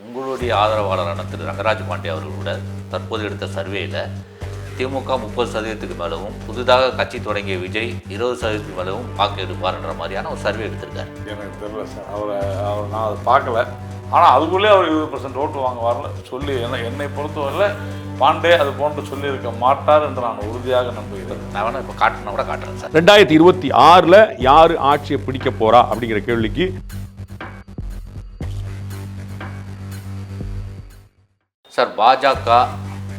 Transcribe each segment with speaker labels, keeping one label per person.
Speaker 1: உங்களுடைய ஆதரவாளரான திரு ரங்கராஜ் பாண்டே அவர்கள் கூட தற்போது எடுத்த சர்வேயில் திமுக 30% மேலவும் புதிதாக கட்சி தொடங்கிய விஜய் 20% மேலவும் வாக்கு எடுப்பார்ன்ற மாதிரியான ஒரு சர்வே எடுத்திருக்காரு.
Speaker 2: எனக்கு தெரியல சார், அவர் நான் அதை பார்க்கல. ஆனால் அதுக்குள்ளே அவர் 20% ஓட்டு வாங்குவார்னு சொல்லி என்னை பொறுத்தவரையில் பாண்டே அது போன்று சொல்லியிருக்க மாட்டார் என்று நான் உறுதியாக நம்புகிறேன்.
Speaker 1: நான் வேணா இப்போ காட்டணும் கூட காட்டுறேன் சார்.
Speaker 3: 2026 யார் ஆட்சியை பிடிக்க போறா அப்படிங்கிற கேள்விக்கு
Speaker 1: சார், பாஜக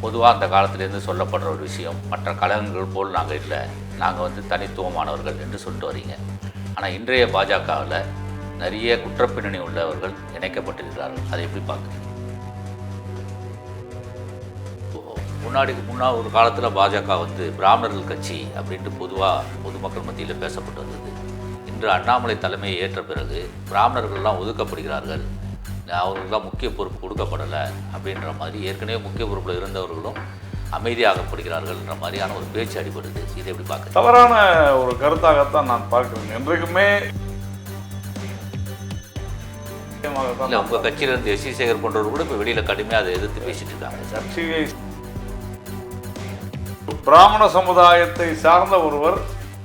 Speaker 1: பொதுவாக அந்த காலத்திலேருந்து சொல்லப்படுற ஒரு விஷயம், மற்ற கழகங்கள் போல் நாங்கள் இல்லை, நாங்கள் தனித்துவமானவர்கள் என்று சொல்லிட்டு வரீங்க. ஆனால் இன்றைய பாஜகவில் நிறைய குற்றப்பின்னணி உள்ளவர்கள் இணைக்கப்பட்டிருக்கிறார்கள். அதை எப்படி பார்க்குறீங்க? முன்னாடி ஒரு காலத்தில் பாஜக பிராமணர்கள் கட்சி அப்படின்ட்டு பொதுவாக பொதுமக்கள் மத்தியில் பேசப்பட்டு வந்தது. இன்று அண்ணாமலை தலைமையை ஏற்ற பிறகு பிராமணர்கள்லாம் ஒதுக்கப்படுகிறார்கள், அவர்களுக்கெல்லாம் முக்கிய பொறுப்பு கொடுக்கப்படலை அப்படின்ற மாதிரி ஏற்கனவே முக்கிய பொறுப்பில் இருந்தவர்களும் அமைதியாகப்படுகிறார்கள்ன்ற மாதிரியான ஒரு பேச்சு அடிபடுது. இதை எப்படி பார்க்க?
Speaker 2: தவறான ஒரு கருத்தாகத்தான் நான் பார்க்கிறேன். என்றைக்குமே
Speaker 1: உங்கள் கட்சியிலிருந்து எஸ் சி சேகர் போன்றவர் கூட இப்போ வெளியில் கடுமையாக அதை எதிர்த்து பேசிட்டு இருக்காங்க.
Speaker 2: கட்சியை பிராமண சமுதாயத்தை சார்ந்த ஒருவர்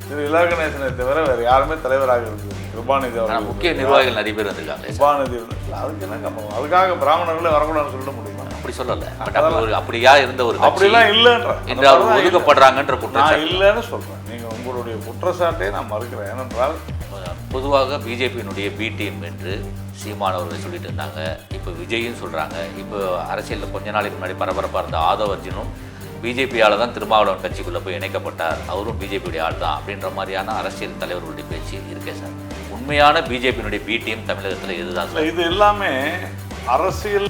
Speaker 2: திரு இலகணேசனை தவிர வேறு யாருமே தலைவராக இருந்தது. கிருபாநிதி அவர்கள்
Speaker 1: முக்கிய நிர்வாகிகள் நிறைய பேர் வந்திருக்காங்க.
Speaker 2: கிருபாநிதி அதுக்கு என்ன கம்பம்? அதுக்காக பிராமணர்களே வரக்கூடாதுன்னு சொல்ல முடியுமா?
Speaker 1: அப்படி சொல்லலை. அப்படியா இருந்த ஒரு
Speaker 2: அப்படிலாம் இல்லைன்ற
Speaker 1: என்று அவர் ஒதுக்கப்படுறாங்கன்ற குற்றச்சாட்டு
Speaker 2: இல்லைன்னு சொல்கிறேன். நீங்கள் உங்களுடைய குற்றச்சாட்டை நான் மறுக்கிறேன். ஏனென்றால்
Speaker 1: பொதுவாக பிஜேபியினுடைய பி டீம் என்று சீமானவர்கள் சொல்லிட்டு இருந்தாங்க. இப்போ விஜயும் சொல்கிறாங்க. இப்போ அரசியலில் கொஞ்ச நாளைக்கு முன்னாடி பரபரப்பாக இருந்த ஆதவ் அர்ஜுனும் பிஜேபியால் தான் திருமாவளவன் கட்சிக்குள்ளே போய் இணைக்கப்பட்டார், அவரும் பிஜேபியுடைய ஆள் தான் அப்படின்ற மாதிரியான அரசியல் தலைவர்களுடைய பேச்சு இருக்கே சார். உண்மையான பிஜேபியினுடைய பி டீம் தமிழகத்தில் இதுதான் சார்.
Speaker 2: இது எல்லாமே அரசியல்.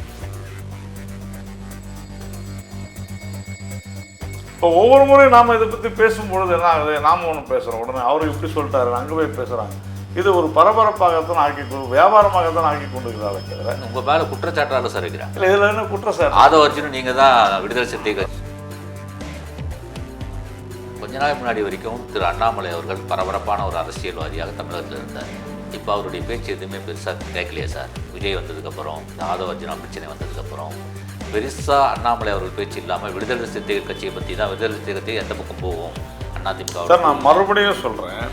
Speaker 2: இப்போ ஒவ்வொரு முறையும் நாம் இதை பற்றி பேசும்பொழுது என்ன ஆகுது? நாம் ஒன்று பேசுகிறோம், உடனே அவர் இப்படி சொல்லிட்டாரு, அங்கே போய் பேசுகிறாங்க. இது ஒரு பரபரப்பாகத்தான் ஆக்கி வியாபாரமாகத்தான் ஆக்கி கொண்டிருக்கிறார்கள் தவிர
Speaker 1: உங்கள் மேலே குற்றச்சாட்டால் சார் இருக்கிறாங்க.
Speaker 2: இல்லை, இதில் என்ன குற்றச்சாட்டு?
Speaker 1: ஆதவ அர்ஜுனும் நீங்கள் தான் விடுதலை சிறுத்தைகள் கொஞ்ச நாள் முன்னாடி வரைக்கும் திரு அண்ணாமலை அவர்கள் பரபரப்பான ஒரு அரசியல்வாதியாக தமிழகத்தில் இருந்தார். இப்போ அவருடைய பேச்சு எதுவுமே பெருசாக கேட்கலையே சார். விஜய் வந்ததுக்கப்புறம், இந்த ஆதவ அர்ஜுனா பிரச்சனை வந்ததுக்கப்புறம் பெருசாக அண்ணாமலை அவர்கள் பேச்சு இல்லாமல் விடுதலை சிறுத்தைகள் கட்சியை பற்றி தான், விடுதலை சிறுத்தை கட்சி எந்த பக்கம் போகும் அதிமுக.
Speaker 2: சார், நான் மறுபடியும் சொல்கிறேன்,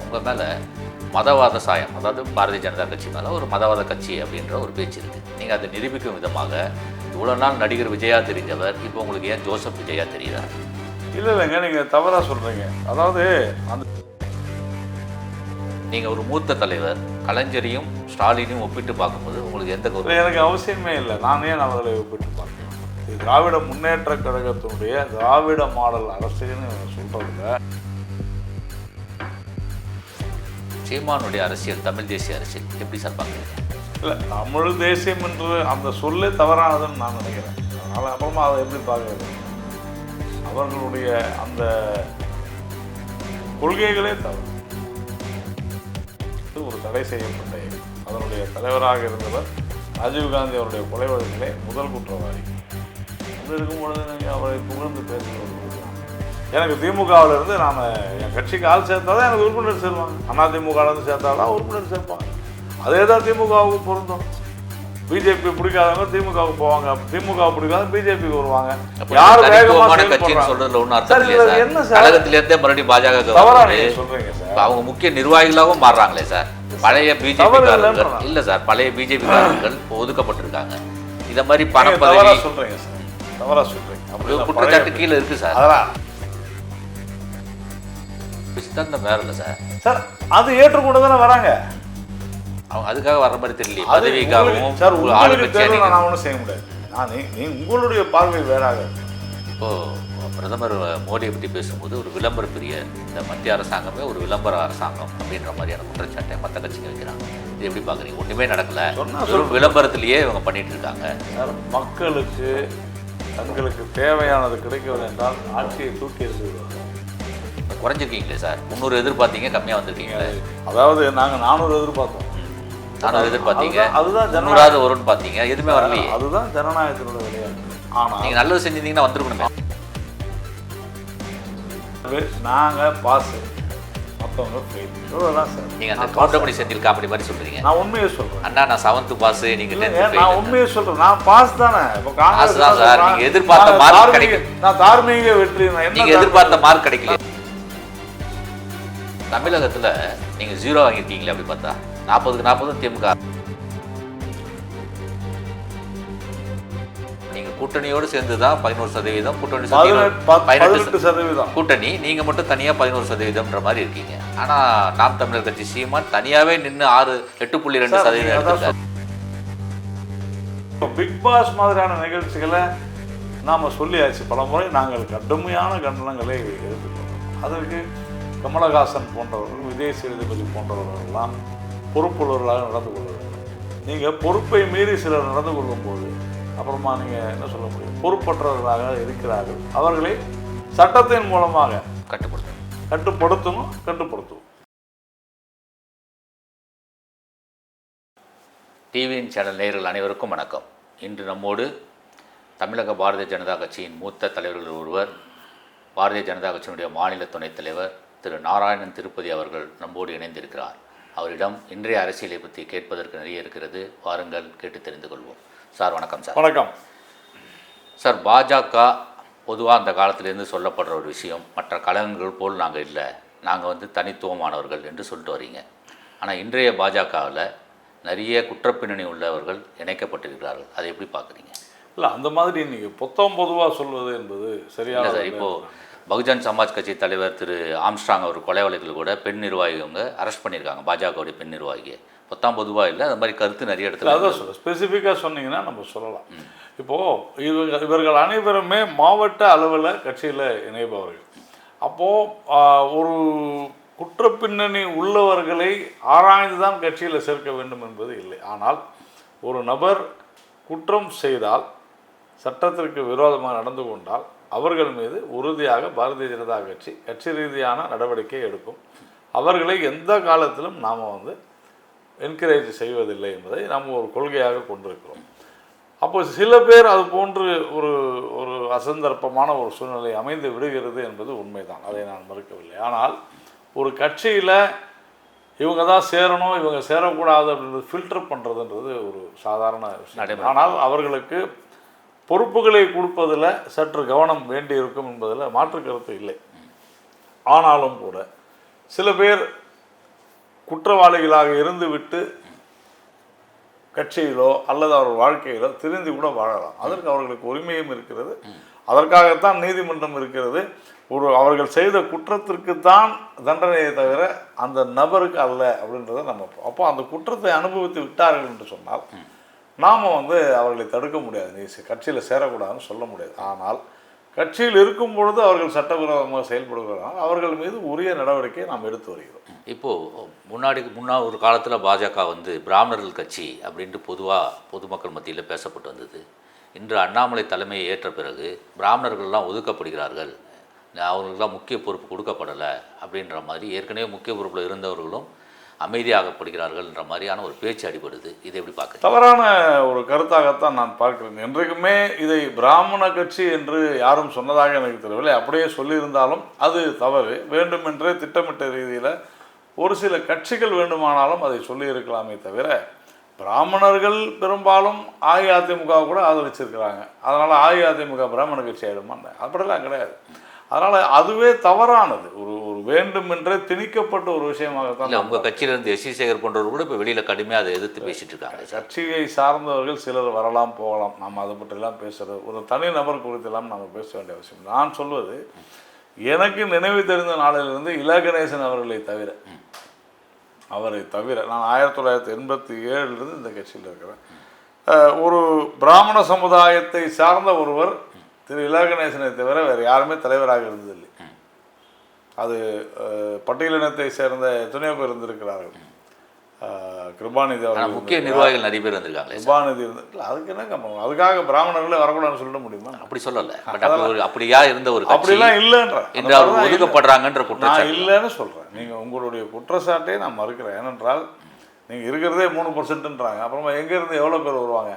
Speaker 1: உங்கள் மேலே மதவாத சாயம், அதாவது பாரதிய ஜனதா கட்சி மேலே ஒரு மதவாத கட்சி அப்படின்ற ஒரு பேச்சு இருக்குது. நீங்கள் அதை நிரூபிக்கும் விதமாக இவ்வளோ நாள் நடிகர் விஜயா தெரிஞ்சவர் இப்போ உங்களுக்கு ஏன் ஜோசப் விஜயா தெரியுறார்?
Speaker 2: இல்லைங்க, நீங்கள் தவறாக சொல்கிறீங்க. அதாவது அந்த
Speaker 1: நீங்கள் ஒரு மூத்த தலைவர் கலைஞரையும் ஸ்டாலினையும் ஒப்பிட்டு பார்க்கும்போது உங்களுக்கு எந்த கருத்து?
Speaker 2: எனக்கு அவசியமே இல்லை. நான் ஏன் அவர்களை ஒப்பிட்டு பார்க்கிறேன்? இது திராவிட முன்னேற்ற கழகத்தினுடைய திராவிட மாடல் அரசியல்னு சொல்கிறதில்ல.
Speaker 1: சீமானுடைய அரசியல் தமிழ் தேசிய அரசியல் எப்படி சார் பார்க்குறீங்க?
Speaker 2: இல்லை, தமிழ் தேசியம் என்று அந்த சொல்லே தவறானதுன்னு நான் நினைக்கிறேன். அதனால் அப்புறமா அதை எப்படி பார்க்குறது? அவர்களுடைய அந்த கொள்கைகளே தவறு. ஒரு தடை செய்யப்பட்ட அதனுடைய தலைவராக இருந்தவர் ராஜீவ்காந்தி அவருடைய கொலை வழக்கிலே முதல் குற்றவாளி. அது இருக்கும் பொழுது நீங்கள் அவரை புகழ்ந்து பேசுகிறது. எனக்கு திமுகவிலிருந்து நான் என் கட்சிக்கு ஆள் சேர்த்தா தான் எனக்கு உறுப்பினர் சேருவாங்க. அதிமுகவிலேருந்து சேர்த்தா தான் உறுப்பினர் சேர்ப்பாங்க. அதே தான் திமுகவுக்கு பொருந்தும். பிஜேபி பிடிக்காதவங்க திமுகவுக்கு போவாங்க, திமுக பிடிக்காத பிஜேபிக்கு வருவாங்க. யார் வேகமான
Speaker 1: கட்சின்னு சொல்றதுல ஒன்றும் அர்த்தம் இல்லை சார்.
Speaker 2: என்ன சார்,
Speaker 1: கழகத்திலேருந்தே மறுபடியும் பாஜக
Speaker 2: சொல்றீங்க சார்.
Speaker 1: அவங்க முக்கிய நிர்வாகிகளாகவும் மாறுறாங்களே சார். பழைய பிஜேபிக்காரர்கள் இல்லை சார், பழைய பிஜேபிக்காரர்கள் ஒதுக்கப்பட்டிருக்காங்க. இதை மாதிரி பணம் பதவி
Speaker 2: சொல்றீங்க சார், தவறா சொல்றீங்க. அப்படி
Speaker 1: குற்றச்சாட்டு கீழே இருக்கு சார்.
Speaker 2: அதெல்லாம்
Speaker 1: சித்தாந்தம் வேற இல்லை சார்.
Speaker 2: சார், அது ஏற்றுக்கொண்டு தானே வராங்க.
Speaker 1: அவங்க அதுக்காக வர மாதிரி தெரியல. பதவிக்காகவும்
Speaker 2: சார், உங்களுக்கு நான் ஒன்றும் செய்ய முடியாது. நீ உங்களுடைய பார்வை வேறாக.
Speaker 1: இப்போது பிரதமர் மோடியை பற்றி பேசும்போது ஒரு விளம்பர பிரிய இந்த மத்திய அரசாங்கமே ஒரு விளம்பர அரசாங்கம் அப்படின்ற மாதிரியான குற்றச்சாட்டை மற்ற கட்சிகள் வைக்கிறாங்க. இது எப்படி பார்க்குறீங்க? ஒன்றுமே நடக்கலை, வெறும் விளம்பரத்திலேயே இவங்க பண்ணிட்டு இருக்காங்க.
Speaker 2: சார், மக்களுக்கு தங்களுக்கு தேவையானது கிடைக்கவில்லை என்றால் ஆட்சியை தூக்கி எறிந்துவிடுவாங்க.
Speaker 1: குறைஞ்சிருக்கீங்களே சார். 300 எதிர்பார்த்தீங்க, கம்மியாக வந்திருக்கீங்களே.
Speaker 2: அதாவது நாங்கள் 400 எதிர்பார்த்தோம்.
Speaker 1: 400 எதிர்பார்த்தீங்க,
Speaker 2: அதுதான்
Speaker 1: 100 வரும்னு பார்த்தீங்க, எதுவுமே வரலையே.
Speaker 2: அதுதான் ஜனநாயகத்தினோட விளையாட்டு. ஆனால்
Speaker 1: நீங்கள் நல்லது செஞ்சிருந்தீங்கன்னா வந்திருக்கணுமே.
Speaker 2: நாங்கள் பாஸ், மற்ற மற்றவங்க ஃபெயில். இவ்வளோதான் சார்.
Speaker 1: நீங்கள் அந்த கவுண்டமணி செந்தில் காமெடி மாதிரி சொல்கிறீங்க.
Speaker 2: நான் உண்மையை சொல்கிறேன்.
Speaker 1: அண்ணா நான் 7th பாஸ், நீங்கள் 10th
Speaker 2: நான்
Speaker 1: ஃபெயில்.
Speaker 2: உண்மையை சொல்கிறேன். நான் பாஸ் தானே. இப்போ காங்கிரஸ்
Speaker 1: தான் சார். நீங்கள் எதிர்பார்த்த மார்க் கிடைக்கல.
Speaker 2: நான் தார்மீக வெற்றி. நான்
Speaker 1: நீங்கள் எதிர்பார்த்த மார்க் கிடைக்கல. தமிழகத்தில் நீங்கள் 0 வாங்கியிருக்கீங்களே அப்படி பார்த்தா 40க்கு 40 திமுக. நீங்கள் கூட்டணியோடு சேர்ந்து தான் 11%, கூட்டணி
Speaker 2: 18%
Speaker 1: கூட்டணி, நீங்கள் மட்டும் தனியாக 11%ன்ற மாதிரி இருக்கீங்க. ஆனால் நாம் தமிழர் கட்சி சீமான் தனியாகவே நின்று 8.2% எடுத்துருக்காரு.
Speaker 2: பிக் பாஸ் மாதிரியான நிகழ்ச்சிகளை நாம் சொல்லியாச்சு பல முறை. நாங்கள் கடுமையான கண்டனங்களை எடுத்துக்கொண்டோம். அதற்கு கமலஹாசன் போன்றவர்கள், விஜய் சேதுபதி போன்றவர்களெல்லாம் பொறுப்புள்ளவர்களாக நடந்து கொள்வார்கள். நீங்கள் பொறுப்பை மீறி சிலர் நடந்து கொள்ளும்போது அப்புறமா நீங்கள் என்ன சொல்ல முடியும்? பொறுப்பற்றவர்களாக இருக்கிறார்கள். அவர்களை சட்டத்தின் மூலமாக கட்டுப்படுத்தணும்.
Speaker 1: டிவியின் சேனல் நேயர்கள் அனைவருக்கும் வணக்கம். இன்று நம்மோடு தமிழக பாரதிய ஜனதா கட்சியின் மூத்த தலைவர்கள் ஒருவர், பாரதிய ஜனதா கட்சியினுடைய மாநில துணைத் தலைவர் திரு நாராயணன் திருப்பதி அவர்கள் நம்மோடு இணைந்திருக்கிறார். அவரிடம் இன்றைய அரசியலை பற்றி கேட்பதற்கு நிறைய இருக்கிறது. வாருங்கள், கேட்டு தெரிந்து கொள்வோம். சார் வணக்கம். சார்
Speaker 2: வணக்கம்.
Speaker 1: சார், பாஜக பொதுவாக அந்த காலத்திலேருந்து சொல்லப்படுற ஒரு விஷயம், மற்ற கழகங்கள் போல் நாங்கள் இல்லை, நாங்கள் தனித்துவமானவர்கள் என்று சொல்லிட்டு வரீங்க. ஆனால் இன்றைய பாஜகவில் நிறைய குற்றப்பின்னணி உள்ளவர்கள் இணைக்கப்பட்டிருக்கிறார்கள். அதை எப்படி பார்க்குறீங்க?
Speaker 2: இல்லை, அந்த மாதிரி நீங்கள் பொதுவாக சொல்வது என்பது சரியான
Speaker 1: சார். இப்போது பகுஜன் சமாஜ் கட்சி தலைவர் திரு ஆம்ஸ்ட்ராங் அவர் கொலை வழக்கில் கூட பெண் நிர்வாகிங்க அரெஸ்ட் பண்ணியிருக்காங்க. பாஜகவுடைய பெண் நிர்வாகியை பொதுவாக இல்லை, அது மாதிரி கருத்து நிறைய இடத்துல
Speaker 2: அதான் சொல்ல ஸ்பெசிஃபிக்காக சொன்னீங்கன்னா நம்ம சொல்லலாம். இப்போது இவர்கள் அனைவருமே மாவட்ட அளவில் கட்சியில் இணைபவர்கள். அப்போது ஒரு குற்றப்பின்னணி உள்ளவர்களை ஆராய்ந்து தான் கட்சியில் சேர்க்க வேண்டும் என்பது இல்லை. ஆனால் ஒரு நபர் குற்றம் செய்தால், சட்டத்திற்கு விரோதமாக நடந்து கொண்டால் அவர்கள் மீது உறுதியாக பாரதிய ஜனதா கட்சி ரீதியான நடவடிக்கை எடுக்கும். அவர்களை எந்த காலத்திலும் நாம் என்கரேஜ் செய்வதில்லை என்பதை நாம் ஒரு கொள்கையாக கொண்டிருக்கிறோம். அப்போ சில பேர் அது போன்று ஒரு ஒரு அசந்தர்ப்பமான ஒரு சூழ்நிலை அமைந்து விடுகிறது என்பது உண்மைதான், அதை நான் மறுக்கவில்லை. ஆனால் ஒரு கட்சியில் இவங்க தான் சேரணும், இவங்க சேரக்கூடாது அப்படின்றது ஃபில்டர் பண்ணுறதுன்றது ஒரு சாதாரண விஷயம். ஆனால் அவர்களுக்கு பொறுப்புகளை கொடுப்பதில் சற்று கவனம் வேண்டி இருக்கும் என்பதில் மாற்று கருத்து இல்லை. ஆனாலும் கூட சில பேர் குற்றவாளிகளாக இருந்துவிட்டு கட்சியிலோ அல்லது அவர் வாழ்க்கையிலோ திருந்தி கூட வாழலாம். அதற்கு அவர்களுக்கு உரிமையும் இருக்கிறது. அதற்காகத்தான் நீதிமன்றம் இருக்கிறது. அவர்கள் செய்த குற்றத்திற்குத்தான் தண்டனையை தவிர அந்த நபருக்கு அல்ல அப்படின்றத நம்ம. அப்போ அந்த குற்றத்தை அனுபவித்து விட்டார்கள் என்று சொன்னால் நாம் அவர்களை தடுக்க முடியாது. நீ கட்சியில் சேரக்கூடாதுன்னு சொல்ல முடியாது. ஆனால் கட்சியில் இருக்கும் பொழுது அவர்கள் சட்டவிரோதமாக செயல்படுகிறார்கள். அவர்கள் மீது உரிய நடவடிக்கையை நாம் எடுத்து வருகிறோம்.
Speaker 1: இப்போது ஒரு காலத்தில் பாஜக பிராமணர்கள் கட்சி அப்படின்ட்டு பொதுமக்கள் மத்தியில் பேசப்பட்டு வந்தது. இன்று அண்ணாமலை தலைமையை ஏற்ற பிறகு பிராமணர்கள்லாம் ஒதுக்கப்படுகிறார்கள், அவர்களுக்கெல்லாம் முக்கிய பொறுப்பு கொடுக்கப்படலை அப்படின்ற மாதிரி ஏற்கனவே முக்கிய பொறுப்பில் இருந்தவர்களும் அமைதியாகப்படுகிறார்கள்ன்ற மாதிரியான ஒரு பேச்சு அடிபடுது. இதை எப்படி பார்க்க?
Speaker 2: தவறான ஒரு கருத்தாகத்தான் நான் பார்க்கிறேன். என்றைக்குமே இதை பிராமண கட்சி என்று யாரும் சொன்னதாக எனக்கு தெரியவில்லை. அப்படியே சொல்லியிருந்தாலும் அது தவறு. வேண்டுமென்றே திட்டமிட்ட ரீதியில் ஒரு சில கட்சிகள் வேண்டுமானாலும் அதை சொல்லியிருக்கலாமே தவிர, பிராமணர்கள் பெரும்பாலும் அஇஅதிமுக கூட ஆதரிச்சிருக்கிறாங்க. அதனால் அஇஅதிமுக பிராமண கட்சி ஆகிடுமான்னு அப்படிலாம் கிடையாது. அதனால் அதுவே தவறானது. ஒரு வேண்டுமென்றே திணிக்கப்பட்ட ஒரு விஷயமாகத்தான்.
Speaker 1: உங்கள் கட்சியிலேருந்து எஸ் சி சேகர் போன்றவர் கூட இப்போ வெளியில் கடுமையாக அதை எதிர்த்து பேசிட்டு இருக்காங்க.
Speaker 2: கட்சியை சார்ந்தவர்கள் சிலர் வரலாம் போகலாம், நாம் அதை பற்றிலாம் பேசுகிறது ஒரு தனி நபர் குறித்தெல்லாம் நம்ம பேச வேண்டிய அவசியம். நான் சொல்வது, எனக்கு நினைவு தெரிந்த நாளிலிருந்து இலகணேசன் அவரை தவிர நான் 1987 இந்த கட்சியில் இருக்கிறேன். ஒரு பிராமண சமுதாயத்தை சார்ந்த ஒருவர் திரு இலகணேசனை தவிர வேறு யாருமே தலைவராக இருந்ததில்லை. அது பட்டியலினத்தை சேர்ந்த எத்தனையோ பேர் இருந்திருக்கிறார்கள். கிருபாநிதி அவர்கள்,
Speaker 1: முக்கிய நிர்வாகிகள் நிறைய பேர் இருந்திருக்காங்க.
Speaker 2: கிருபாநிதி இருந்திருக்கல. அதுக்கு என்ன கம்பம்? அதுக்காக பிராமணர்களே வரக்கூடாதுன்னு சொல்ல முடியுமா?
Speaker 1: அப்படி சொல்லலை. அப்படியா இருந்த ஒரு
Speaker 2: அப்படிலாம் இல்லைன்ற
Speaker 1: ஒதுக்கப்படுறாங்கன்ற
Speaker 2: நான் இல்லைன்னு சொல்கிறேன். நீங்கள் உங்களுடைய குற்றச்சாட்டை நான் மறுக்கிறேன். ஏனென்றால் நீங்கள் இருக்கிறதே 3%ன்றாங்க. அப்புறமா எங்கேருந்து எவ்வளோ பேர் வருவாங்க?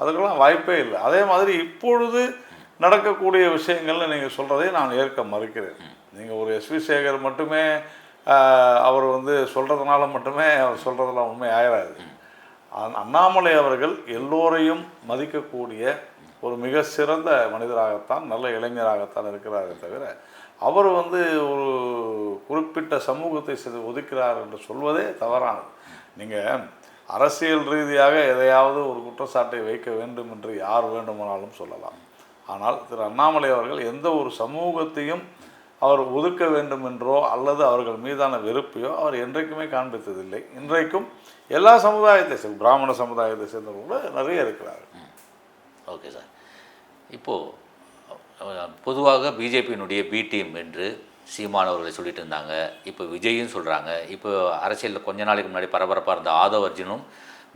Speaker 2: அதுக்கெல்லாம் வாய்ப்பே இல்லை. அதே மாதிரி இப்பொழுது நடக்கக்கூடிய விஷயங்கள்னு நீங்கள் சொல்கிறதை நான் ஏற்க மறுக்கிறேன். நீங்கள் ஒரு எஸ்வி சேகர் மட்டுமே அவர் வந்து சொல்கிறதுனால மட்டுமே அவர் சொல்கிறதெல்லாம் உண்மை ஆயிடாது. அண்ணாமலை அவர்கள் எல்லோரையும் மதிக்கக்கூடிய ஒரு மிக சிறந்த மனிதராகத்தான், நல்ல இளைஞராகத்தான் இருக்கிறாரே தவிர, அவர் வந்து ஒரு குறிப்பிட்ட சமூகத்தை ஒதுக்கிறார் என்று சொல்வதே தவறானது. நீங்கள் அரசியல் ரீதியாக எதையாவது ஒரு குற்றச்சாட்டை வைக்க வேண்டும் என்று யார் வேண்டுமானாலும் சொல்லலாம். ஆனால் திரு அண்ணாமலை அவர்கள் எந்த ஒரு சமூகத்தையும் அவர் ஒதுக்க வேண்டும் என்றோ அல்லது அவர்கள் மீதான வெறுப்பையோ அவர் என்றைக்குமே காண்பித்ததில்லை. இன்றைக்கும் எல்லா சமுதாயத்தை சேர்ந்த பிராமண சமுதாயத்தை சேர்ந்தவர்கள் நிறைய இருக்கிறார்கள்.
Speaker 1: Okay sir. இப்போது பொதுவாக பிஜேபியினுடைய பி டீம் என்று சீமான் அவர்களை சொல்லிட்டு இருந்தாங்க. இப்போ விஜயும் சொல்கிறாங்க. இப்போ அரசியலில் கொஞ்ச நாளைக்கு முன்னாடி பரபரப்பாக இருந்த ஆதவ் அர்ஜுனும்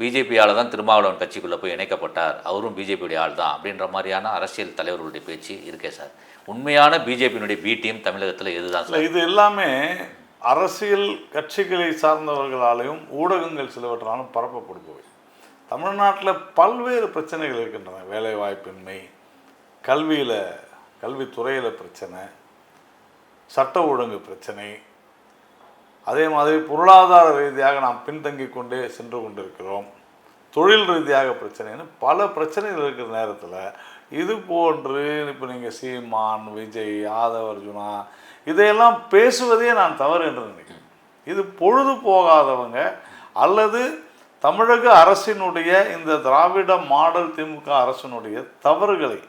Speaker 1: பிஜேபியால் தான் திருமாவளவன் கட்சிக்குள்ளே போய் இணைக்கப்பட்டார், அவரும் பிஜேபியுடைய ஆள் தான் அப்படின்ற மாதிரியான அரசியல் தலைவர்களுடைய பேச்சு இருக்கே சார். உண்மையான பிஜேபியினுடைய பி டீம் தமிழகத்தில் எதுதான் சார்?
Speaker 2: இது எல்லாமே அரசியல் கட்சிகளை சார்ந்தவர்களாலையும் ஊடகங்கள் சிலவற்றாலும் பரப்பப்படுபவை. தமிழ்நாட்டில் பல்வேறு பிரச்சனைகள் இருக்கின்றன. வேலைவாய்ப்பின்மை, கல்வித்துறையில் பிரச்சனை, சட்ட ஒழுங்கு பிரச்சனை, அதே மாதிரி பொருளாதார ரீதியாக நாம் பின்தங்கி கொண்டே சென்று கொண்டிருக்கிறோம், தொழில் ரீதியாக பிரச்சனைன்னு பல பிரச்சனைகள் இருக்கிற நேரத்தில் இது போன்று இப்போ நீங்கள் சீமான், விஜய், ஆதவ் அர்ஜுனா இதையெல்லாம் பேசுவதே நான் தவறு என்று நினைக்கிறேன். இது பொழுது போகாதவங்க அல்லது தமிழக அரசினுடைய இந்த திராவிட மாடல் திமுக அரசினுடைய தவறுகளை,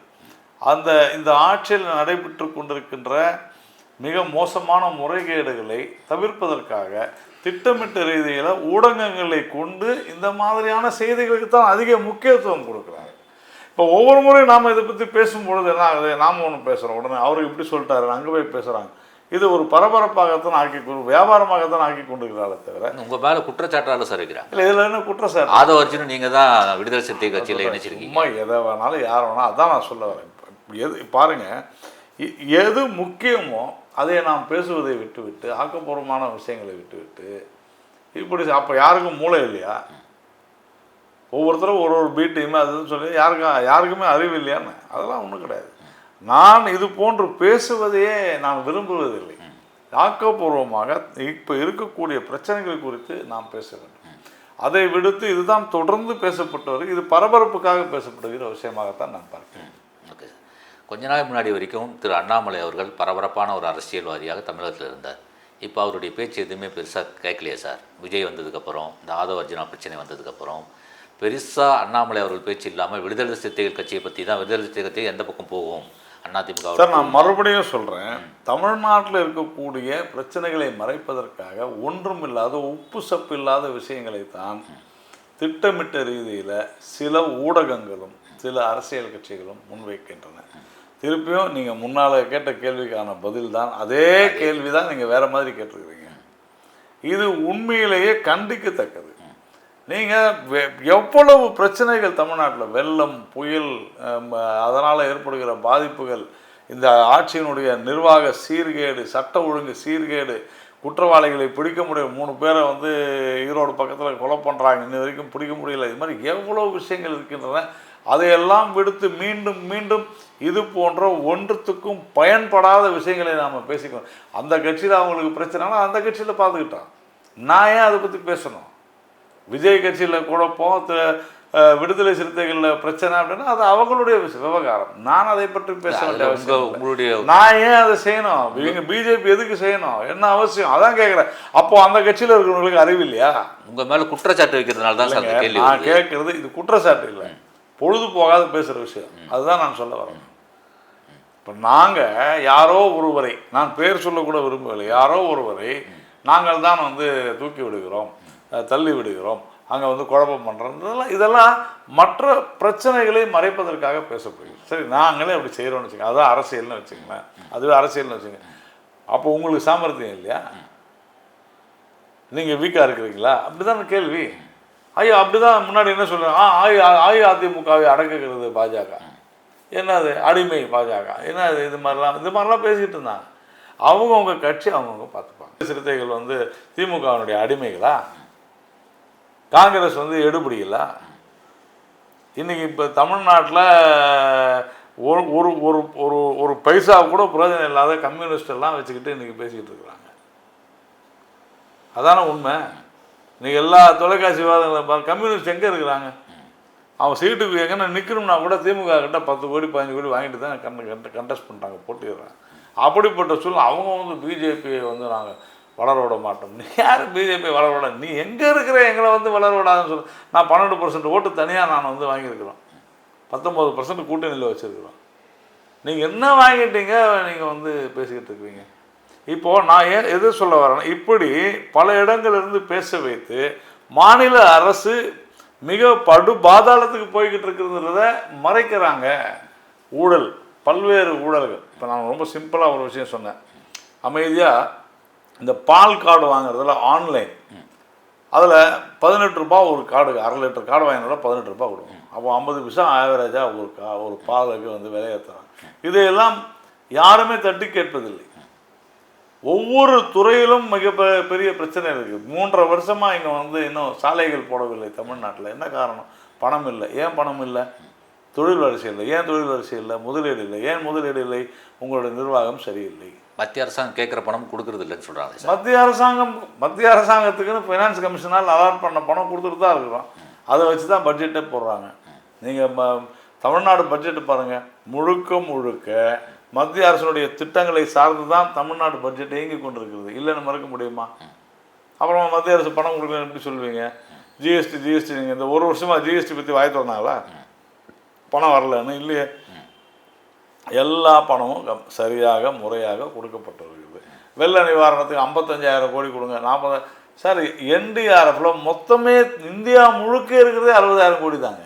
Speaker 2: இந்த ஆட்சியில் நடைபெற்று கொண்டிருக்கின்ற மிக மோசமான முறைகேடுகளை தவிர்ப்பதற்காக திட்டமிட்ட ரீதியில் ஊடகங்களை கொண்டு இந்த மாதிரியான செய்திகளுக்கு தான் அதிக முக்கியத்துவம் கொடுக்குறாங்க. இப்போ ஒவ்வொரு முறையும் நாம் இதை பற்றி பேசும்பொழுது என்ன ஆகுது, நாம் ஒன்று பேசுகிறோம், உடனே அவருக்கு இப்படி சொல்லிட்டாரு, அங்கே போய் பேசுகிறாங்க. இது ஒரு பரபரப்பாகத்தான் வியாபாரமாகத்தான் ஆக்கி கொண்டிருக்கிறார்களே தவிர
Speaker 1: உங்கள் மேலே குற்றச்சாட்டால் சார் இருக்கிறாங்க.
Speaker 2: இல்லை, இதில் என்ன குற்றச்சாட்டு?
Speaker 1: ஆதவ் அர்ஜுன் நீங்கள் தான் விடுதலை சிறுத்தை கட்சியில் இணைச்சிருக்கீங்க.
Speaker 2: சும்மா எதை வேணாலும் யார் வேணாலும் அதான் நான் சொல்ல வரேன். எது பாருங்கள், எது முக்கியமோ அதை நாம் பேசுவதை விட்டுவிட்டு ஆக்கப்பூர்வமான விஷயங்களை விட்டுவிட்டு இப்படி அப்போ யாருக்கும் மூளை இல்லையா? ஒவ்வொருத்தரும் ஒரு பி டீம் அதுன்னு சொல்லி யாருக்குமே அறிவு இல்லையான்னு அதெல்லாம் ஒன்றும் கிடையாது. நான் இது போன்று பேசுவதையே நான் விரும்புவதில்லை. ஆக்கப்பூர்வமாக இப்போ இருக்கக்கூடிய பிரச்சனைகள் குறித்து நாம் பேச வேண்டும். அதை விடுத்து இதுதான் தொடர்ந்து பேசப்பட்டு வருது, இது பரபரப்புக்காக பேசப்படுகிற விஷயமாகத்தான் நான் பார்க்கிறேன்.
Speaker 1: Okay sir. கொஞ்ச நாள் முன்னாடி வரைக்கும் திரு அண்ணாமலை அவர்கள் பரபரப்பான ஒரு அரசியல்வாதியாக தமிழகத்தில் இருந்தார். இப்போ அவருடைய பேச்சு எதுவுமே பெருசாக கேட்கலையே சார். விஜய் வந்ததுக்கப்புறம், இந்த ஆதவ் அர்ஜுனா பிரச்சனை வந்ததுக்கப்புறம் பெருசாக அண்ணாமலை அவர்கள் பேச்சு இல்லாமல் விடுதலை சிறுத்தைகள் கட்சியை பற்றி தான், விடுதலை சிறுத்தைகள் கட்சி எந்த பக்கம் போகும் அதிமுக.
Speaker 2: சார், நான் மறுபடியும் சொல்கிறேன், தமிழ்நாட்டில் இருக்கக்கூடிய பிரச்சனைகளை மறைப்பதற்காக ஒன்றும் இல்லாத உப்பு சப்பு இல்லாத விஷயங்களை தான் திட்டமிட்ட ரீதியில் சில ஊடகங்களும் சில அரசியல் கட்சிகளும் முன்வைக்கின்றன. திருப்பியும் நீங்கள் முன்னால் கேட்ட கேள்விக்கான பதில் தான் அதே கேள்வி தான் நீங்கள் வேறு மாதிரி கேட்டிருக்கிறீங்க. இது உண்மையிலேயே கண்டிக்கத்தக்கது. நீங்கள் எவ்வளவு பிரச்சனைகள் தமிழ்நாட்டில், வெள்ளம், புயல், அதனால் ஏற்படுகிற பாதிப்புகள், இந்த ஆட்சியினுடைய நிர்வாக சீர்கேடு, சட்ட ஒழுங்கு சீர்கேடு, குற்றவாளிகளை பிடிக்க முடியும், 3 பேரை வந்து ஈரோடு பக்கத்தில் கொலை பண்ணுறாங்க, இன்ன வரைக்கும் பிடிக்க முடியல. இது மாதிரி எவ்வளோ விஷயங்கள் இருக்கின்றன. அதையெல்லாம் விடுத்து மீண்டும் மீண்டும் இது போன்ற ஒன்றுத்துக்கும் பயன்படாத விஷயங்களை நாம் பேசிக்கணும். அந்த கட்சியில் அவங்களுக்கு பிரச்சனைனா அந்த கட்சியில் பார்த்துக்கிட்டோம். நான் ஏன் அதை பற்றி பேசணும்? விஜய் கட்சியில் குழப்பம், விடுதலை சிறுத்தைகளில் பிரச்சனை அப்படின்னா அது அவங்களுடைய விவகாரம். நான் அதை பற்றி பேச வேண்டிய அவசியம். நான் ஏன் அதை செய்யணும்? இவங்க பிஜேபி எதுக்கு செய்யணும்? என்ன அவசியம்? அதான் கேட்குறேன். அப்போ அந்த கட்சியில் இருக்கிறவங்களுக்கு அறிவு இல்லையா?
Speaker 1: உங்கள் மேலே குற்றச்சாட்டு வைக்கிறதுனால தான் சார் கேள்வி.
Speaker 2: நான் கேட்குறது இது குற்றச்சாட்டு இல்லை, பொழுது போகாத பேசுகிற விஷயம். அதுதான் நான் சொல்ல வரேன். இப்போ நாங்கள் யாரோ ஒருவரை, நான் பேர் சொல்லக்கூட விரும்பவில்லை, யாரோ ஒருவரை நாங்கள் தான் வந்து தூக்கி விடுகிறோம், தள்ளி விடுகிறோம், அங்கே வந்து குழப்பம் பண்ணுறோம், இதெல்லாம் மற்ற பிரச்சனைகளை மறைப்பதற்காக பேசப்படுகிறது. சரி, நாங்களே அப்படி செய்கிறோம்னு வச்சுக்கோங்க, அதுதான் அரசியல்னு வச்சுக்கோங்களேன், அதுவே அரசியல்னு வச்சுங்க. அப்போ உங்களுக்கு சாமர்த்தியம் இல்லையா? நீங்கள் வீக்காக இருக்கிறீங்களா? அப்படி தான் கேள்வி. ஐயோ, அப்படி தான் முன்னாடி என்ன சொல்கிறாங்க, அஇஅதிமுகவை அடக்குகிறது பாஜக, என்னது அடிமை பாஜக, என்னது, இது மாதிரிலாம் பேசிக்கிட்டு இருந்தாங்க. அவங்கவுங்க கட்சி அவங்கவுங்க பார்த்துப்பாங்க. சிறுத்தைகள் வந்து திமுகவினுடைய அடிமைகளா? காங்கிரஸ் வந்து எடுபடிகளா? இன்றைக்கி இப்போ தமிழ்நாட்டில் ஒரு ஒரு ஒரு ஒரு பைசா கூட பிரயோஜனம் இல்லாத கம்யூனிஸ்ட் எல்லாம் வச்சுக்கிட்டு இன்றைக்கி பேசிக்கிட்டு இருக்கிறாங்க. அதான உண்மை. நீங்கள் எல்லா தொலைக்காட்சி விவாதங்களும் பாருங்க, கம்யூனிஸ்ட் எங்கே இருக்கிறாங்க? அவன் சீட்டுக்கு எங்கன்னா நிற்கணும்னா கூட திமுக கிட்ட 10 கோடி 15 கோடி வாங்கிட்டு தான் கண்டெஸ்ட் பண்ணிட்டாங்க, போட்டிடுறாங்க. அப்படிப்பட்ட சூழ்நிலை அவங்க வந்து பிஜேபியை வந்து நாங்கள் வளர விட மாட்டோம். நீ யார் பிஜேபி வளர விட? நீ எங்கே இருக்கிற எங்களை வந்து வளர விடாதுன்னு சொல்லு. நான் 12% ஓட்டு தனியாக நான் வந்து வாங்கியிருக்கிறோம், 19% கூட்டணியில் வச்சுருக்கிறோம். நீங்கள் என்ன வாங்கிட்டீங்க நீங்கள் வந்து பேசிக்கிட்டு இருக்கிறீங்க? இப்போது நான் எது சொல்ல வரேன்னா, இப்படி பல இடங்களிலிருந்து பேச வைத்து மாநில அரசு மிக படு பாதாளத்துக்கு போய்கிட்டு இருக்கிறத மறைக்கிறாங்க. ஊழல், பல்வேறு ஊழல்கள். இப்போ நான் ரொம்ப சிம்பிளாக ஒரு விஷயம் சொன்னேன். அமைதியாக இந்த பால் கார்டு வாங்குறதுல ஆன்லைன், அதில் 18 ரூபா ஒரு கார்டு, 1/2 லிட்டர் கார்டு வாங்கினா 18 ரூபா கொடுக்கும். அப்போ 50 பைசா ஆவரேஜாக ஒரு பாலுக்கு வந்து விலையேற்றுறாங்க. இதையெல்லாம் யாருமே தட்டி கேட்பதில்லை. ஒவ்வொரு துறையிலும் மிக பெரிய பிரச்சனை இருக்குது. 3.5 வருஷமாக இங்கே வந்து இன்னும் சாலைகள் போடவில்லை தமிழ்நாட்டில். என்ன காரணம்? பணம் இல்லை. ஏன் பணம் இல்லை? தொழில் வரிசை இல்லை. ஏன் தொழில் வரிசை இல்லை? முதலீடு இல்லை. ஏன் முதலீடு இல்லை? உங்களுடைய நிர்வாகம் சரியில்லை.
Speaker 1: மத்திய அரசாங்கம் கேட்குற பணம் கொடுக்கறது இல்லைன்னு சொல்கிறாங்க.
Speaker 2: மத்திய அரசாங்கத்துக்குன்னு ஃபைனான்ஸ் கமிஷனால் அலாட் பண்ண பணம் கொடுத்துட்டு தான் இருக்கிறோம். அதை வச்சு தான் பட்ஜெட்டே போடுறாங்க. நீங்கள் தமிழ்நாடு பட்ஜெட்டு பாருங்கள், முழுக்க மத்திய அரசுடைய திட்டங்களை சார்ந்து தான் தமிழ்நாடு பட்ஜெட் இயங்கி கொண்டிருக்கிறது. இல்லைன்னு மறக்க முடியுமா? அப்புறம் மத்திய அரசு பணம் கொடுக்கலன்னு எப்படி சொல்லுவீங்க? ஜிஎஸ்டி நீங்கள் இந்த ஒரு வருஷமாக ஜிஎஸ்டி பற்றி வாய் திறந்தாங்களா? பணம் வரலன்னு இல்லையே. எல்லா பணமும் சரியாக முறையாக கொடுக்கப்பட்டு இருக்குது. வெள்ள நிவாரணத்துக்கு 55,000 கோடி கொடுங்க, 40. சார், என்டிஆர்எஃப்ல மொத்தமே இந்தியா முழுக்க இருக்கிறதே 60,000 கோடி தாங்க.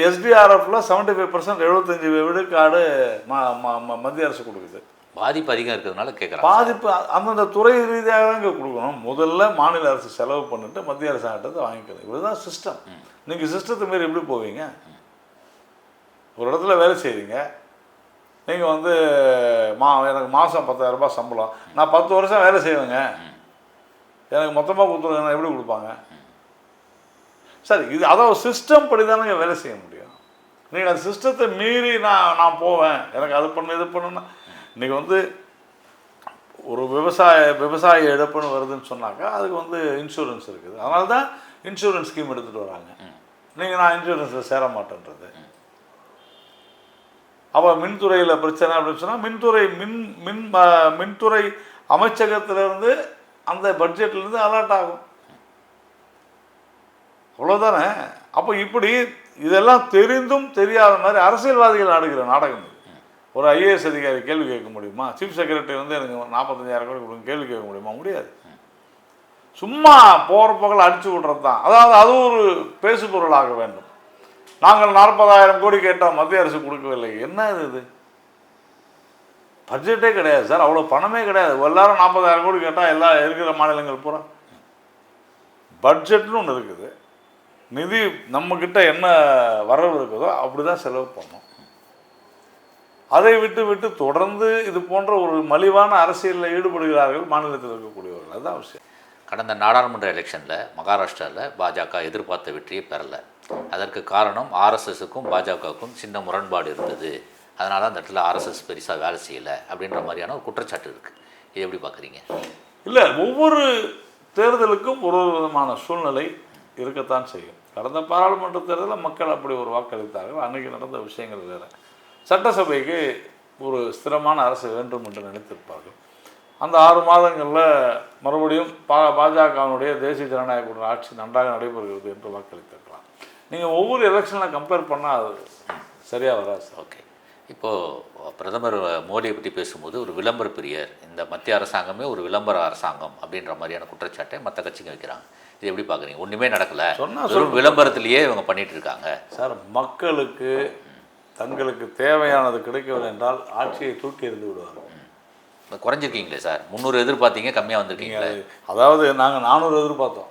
Speaker 2: எஸ்டிஆர்எஃப்ல 75%, 75 விழுக்காடு மத்திய அரசு கொடுக்குது.
Speaker 1: பாதிப்பு அதிகம் இருக்கிறதுனால கேட்குறாங்க.
Speaker 2: பாதிப்பு அந்தந்த துறை ரீதியாக தான் இங்கே கொடுக்கணும். முதல்ல மாநில அரசு செலவு பண்ணிட்டு மத்திய அரசாங்கத்தை வாங்கிக்கணும். இதுதான் சிஸ்டம். நீங்கள் சிஸ்டத்தை மாரி எப்படி போவீங்க? ஒரு இடத்துல வேலை செய்வீங்க, நீங்கள் வந்து எனக்கு மாதம் 10,000 ரூபாய் சம்பளம், நான் 10 வருஷம் வேலை செய்வேங்க, எனக்கு மொத்தமாக கொடுத்துருங்க, எப்படி கொடுப்பாங்க? சரி, இது அதாவது சிஸ்டம் படி தானே வேலை செய்ய முடியும். நீங்கள் அந்த சிஸ்டத்தை மீறி நான் போவேன், எனக்கு அது பண்ணு இது பண்ணுன்னா, இன்றைக்கி வந்து ஒரு விவசாய இழப்புன்னு வருதுன்னு சொன்னாக்கா அதுக்கு வந்து இன்சூரன்ஸ் இருக்குது. அதனால தான் இன்சூரன்ஸ் ஸ்கீம் எடுத்துகிட்டு வராங்க. நீங்கள் நான் இன்சூரன்ஸில் சேர மாட்டேன்றது. அப்போ மின்துறையில் பிரச்சனை அப்படின்னு சொன்னால் மின்துறை அமைச்சகத்திலேருந்து அந்த பட்ஜெட்லேருந்து அலர்ட் ஆகும். அவ்வளோதானே. அப்போ இப்படி இதெல்லாம் தெரிந்தும் தெரியாத மாதிரி அரசியல்வாதிகள் ஆடுகிற நாடகம் இது. ஒரு ஐஏஎஸ் அதிகாரி கேள்வி கேட்க முடியுமா? சீஃப் செக்ரட்டரி வந்து எனக்கு 45,000 கோடி கொடுங்க கேள்வி கேட்க முடியுமா? முடியாது. சும்மா போகிற பக்கம் அடிச்சு விட்றது தான். அதாவது அது ஒரு பேசு பொருளாக வேண்டும். நாங்கள் 40,000 கோடி கேட்டால் மத்திய அரசு கொடுக்கவில்லை. என்ன இது? பட்ஜெட்டே கிடையாது சார், அவ்வளோ பணமே கிடையாது. எல்லாரும் 40,000 கோடி கேட்டால் எல்லா இருக்கிற மாநிலங்கள் பூரா பட்ஜெட்னு ஒன்று இருக்குது. நிதி நம்மக்கிட்ட என்ன வரவு இருக்குதோ அப்படி தான் செலவு பண்ணோம். அதை விட்டு தொடர்ந்து இது போன்ற ஒரு மலிவான அரசியலில் ஈடுபடுகிறார்கள் மாநிலத்தில் இருக்கக்கூடியவர்கள். அதுதான் விஷயம்.
Speaker 1: கடந்த நாடாளுமன்ற எலெக்ஷனில் மகாராஷ்டிராவில் பாஜக எதிர்பார்த்த வெற்றியை பெறலை. அதற்கு காரணம் ஆர்எஸ்எஸுக்கும் பாஜகவுக்கும் சின்ன முரண்பாடு இருந்தது. அதனால அந்த இடத்துல ஆர்எஸ்எஸ் பெருசாக வேலை செய்யலை அப்படின்ற மாதிரியான ஒரு குற்றச்சாட்டு இருக்குது. இது எப்படி பார்க்குறீங்க? இல்லை,
Speaker 2: ஒவ்வொரு தேர்தலுக்கும் ஒரு விதமான சூழ்நிலை இருக்கத்தான் செய்யும். கடந்த பாராளுமன்ற தேர்தலில் மக்கள் அப்படி ஒரு வாக்களித்தார்கள். அன்றைக்கி நடந்த விஷயங்கள் வேறு. சட்டசபைக்கு ஒரு ஸ்திரமான அரசு வேண்டும் என்று நினைத்திருப்பார்கள். அந்த 6 மாதங்களில் மறுபடியும் பாஜகவினுடைய தேசிய ஜனநாயக கூட்டணி ஆட்சி நன்றாக நடைபெறுகிறது என்று வாக்களித்திருக்கலாம். நீங்கள் ஒவ்வொரு எலெக்ஷனில் கம்பேர் பண்ணால் அது சரியாக வராது.
Speaker 1: ஓகே, இப்போது பிரதமர் மோடியை பற்றி பேசும்போது ஒரு விளம்பர பிரியர், இந்த மத்திய அரசாங்கமே ஒரு விளம்பர அரசாங்கம் அப்படின்ற மாதிரியான குற்றச்சாட்டை மற்ற கட்சிங்க வைக்கிறாங்க. இது எப்படி பார்க்குறீங்க? ஒன்றுமே நடக்கலை, சொன்னால் விளம்பரத்திலேயே இவங்க பண்ணிகிட்டு இருக்காங்க.
Speaker 2: சார், மக்களுக்கு தங்களுக்கு தேவையானது கிடைக்கவில்லை என்றால் ஆட்சியை தூக்கி எறிந்து விடுவாங்க.
Speaker 1: குறைஞ்சிருக்கீங்களே சார், 300 எதிர்பார்த்தீங்க, கம்மியாக வந்திருக்கீங்களே.
Speaker 2: அதாவது நாங்கள் 400 எதிர்பார்த்தோம்,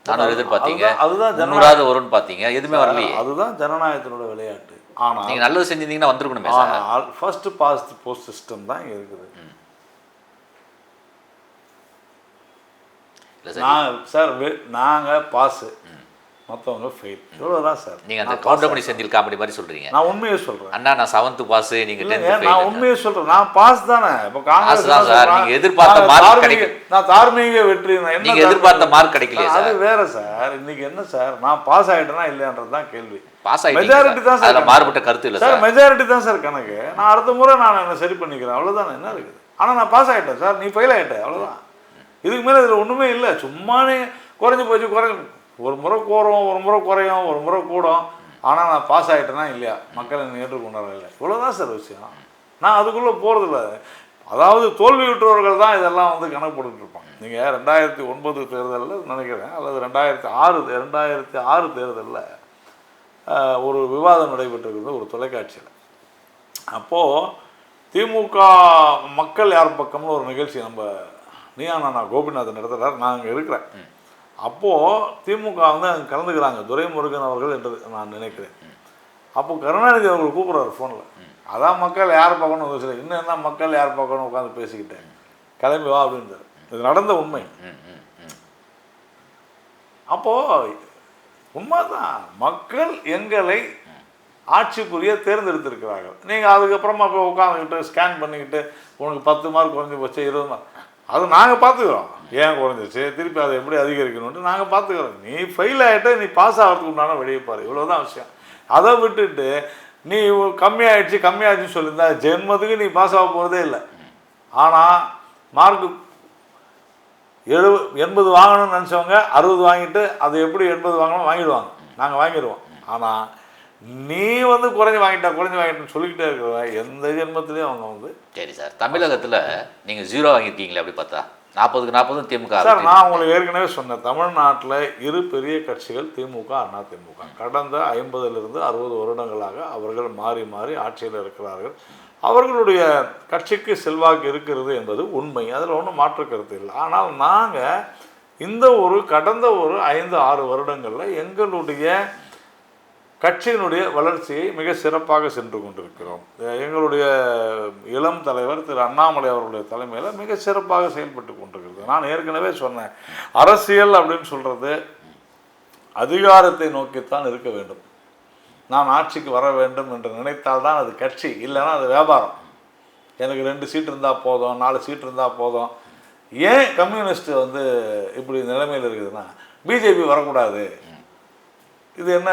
Speaker 1: 400 எதிர்பார்த்தீங்க, அதுதான் 100 வரும்னு பார்த்தீங்க, எதுவுமே வரலையே.
Speaker 2: அதுதான் ஜனநாயகத்தினோட விளையாட்டு. ஆனால்
Speaker 1: நீங்கள் நல்லது செஞ்சிருந்தீங்கன்னா வந்திருக்கணுமே sir.
Speaker 2: First past post system தான் இங்கே இருக்குது.
Speaker 1: இல்லை சார்,
Speaker 2: நாங்கள் பாஸு மற்றவங்க ஃபெயில். இவ்வளோதான் சார்.
Speaker 1: நீங்கள் அந்த கவுண்டமணி செந்தில் காமெடி மாதிரி சொல்கிறீங்க.
Speaker 2: நான் உண்மையை சொல்கிறேன்.
Speaker 1: அண்ணா நான் 7th பாஸ், நீங்கள் 10th ஃபெயில்.
Speaker 2: நான் உண்மையை சொல்கிறேன். நான் பாஸ் தானே. இப்போ காங்கிரஸ்
Speaker 1: தான் சார். நீங்கள் எதிர்பார்த்த மார்க் கிடைக்கல.
Speaker 2: நான் தார்மீக வெற்றி.
Speaker 1: நீங்கள் எதிர்பார்த்த மார்க் கிடைக்கலையா சார்?
Speaker 2: அது வேற சார். இன்னைக்கு என்ன சார், நான் பாஸ் ஆகிட்டேனா இல்லையான்றது தான் கேள்வி.
Speaker 1: பாஸ் ஆகிட்டீங்க.
Speaker 2: மெஜாரிட்டி தான் சார்.
Speaker 1: மாறுபட்ட கருத்து இல்லை
Speaker 2: சார். மெஜாரிட்டி தான் சார் கணக்கு. நான் அடுத்த முறை நான் என்ன சரி பண்ணிக்கிறேன், அவ்வளோதான். என்ன இருக்குது? ஆனால் நான் பாஸ் ஆகிட்டேன் சார், நீ ஃபெயில் ஆகிட்டேன், அவ்வளோதான். இதுக்கு மேலே இதில் ஒன்றுமே இல்லை. சும்மானே குறைஞ்சி போச்சு. ஒரு முறை கூறும், ஒரு முறை குறையும், ஒரு முறை கூடும். ஆனால் நான் பாஸ் ஆகிட்டேன்னா இல்லையா, மக்கள் என்னை ஏற்றுக்கொண்டாரா இல்லை, இவ்வளோதான் சார் விஷயம். நான் அதுக்குள்ளே போகிறதில்ல. அதாவது தோல்வியுற்றவர்கள் தான் இதெல்லாம் வந்து கணக்கு போட்டுட்டு இருப்பாங்க. நீங்கள் 2009 தேர்தலில் நினைக்கிறேன், அல்லது 2006 தேர்தலில் ஒரு விவாதம் நடைபெற்றிருக்கிறது ஒரு தொலைக்காட்சியில். அப்போது திமுக மக்கள் யார் பக்கம்னு ஒரு நிகழ்ச்சி நம்ம நீயானா கோபிநாதன் நடத்துகிறார், நான் அங்கே இருக்கிறேன். அப்போது திமுக வந்து அங்கே கலந்துக்கிறாங்க, துரைமுருகன் அவர்கள் என்று நான் நினைக்கிறேன். அப்போ கருணாநிதி அவர்கள் கூப்பிட்றாரு ஃபோனில். அதான் மக்கள் யார் பார்க்கணும் யோசிச்சு, இன்னும் என்ன மக்கள் யார் பார்க்கணும் உட்காந்து பேசிக்கிட்டேன், கிளம்பி வா அப்படின்றார். இது நடந்த உண்மை. அப்போது உண்மைதான், மக்கள் எங்களை ஆட்சி புரிய தேர்ந்தெடுத்திருக்கிறார்கள். நீங்கள் அதுக்கப்புறமா போய் உட்காந்துக்கிட்டு ஸ்கேன் பண்ணிக்கிட்டு உனக்கு 10 மார்க் குறைஞ்சி போச்சு, 20 மார்க், அது நாங்கள் பார்த்துக்குறோம். ஏன் குறைஞ்சிச்சு, திருப்பி அதை எப்படி அதிகரிக்கணும்னு நாங்கள் பார்த்துக்குறோம். நீ ஃபெயில் ஆகிட்டு நீ பாஸ் ஆகிறதுக்கு உண்டான வெளியே பாரு, இவ்வளோதான் விஷயம். அதை விட்டுட்டு நீ கம்மியாகிடுச்சுன்னு சொல்லியிருந்தா ஜென்மத்துக்கு நீ பாஸ் ஆக போகிறதே இல்லை. ஆனால் மார்க்கு 80 வாங்கணும்னு நினச்சவங்க 60 வாங்கிட்டு அது எப்படி 80 வாங்கணும் வாங்கிடுவாங்க, நாங்கள் வாங்கிடுவோம். ஆனால் நீ வந்து குறைஞ்சி வாங்கிட்டேன்னு சொல்லிக்கிட்டே இருக்கிற எந்த ஜென்மத்திலையும் அவங்க வந்து.
Speaker 1: சரி சார், தமிழகத்தில் நீங்கள் 0 வாங்கியிருக்கீங்களே, அப்படி பார்த்தா 40க்கு 40 திமுக.
Speaker 2: சார் நான் உங்களுக்கு ஏற்கனவே சொன்னேன், தமிழ்நாட்டில் 2 பெரிய கட்சிகள் திமுக, அதிமுக. கடந்த 50லிருந்து 60 வருடங்களாக அவர்கள் மாறி மாறி ஆட்சியில் இருக்கிறார்கள். அவர்களுடைய கட்சிக்கு செல்வாக்கு இருக்கிறது என்பது உண்மை, அதில் ஒன்றும் மாற்று கருத்து இல்லை. ஆனால் நாங்கள் இந்த கடந்த 5-6 வருடங்களில் எங்களுடைய கட்சியினுடைய வளர்ச்சியை மிக சிறப்பாக சென்று கொண்டிருக்கிறோம். எங்களுடைய இளம் தலைவர் திரு அண்ணாமலை அவர்களுடைய தலைமையில் மிக சிறப்பாக செயல்பட்டு கொண்டிருக்கிறது. நான் ஏற்கனவே சொன்னேன், அரசியல் அப்படின்னு சொல்கிறது அதிகாரத்தை நோக்கித்தான் இருக்க வேண்டும். நான் ஆட்சிக்கு வர வேண்டும் என்று நினைத்தால்தான் அது கட்சி, இல்லைன்னா அது வியாபாரம். எனக்கு 2 சீட் இருந்தால் போதும், 4 சீட் இருந்தால் போதும். ஏன் கம்யூனிஸ்ட் வந்து இப்படி நிலைமையில் இருக்குதுன்னா, பிஜேபி வரக்கூடாது. இது என்ன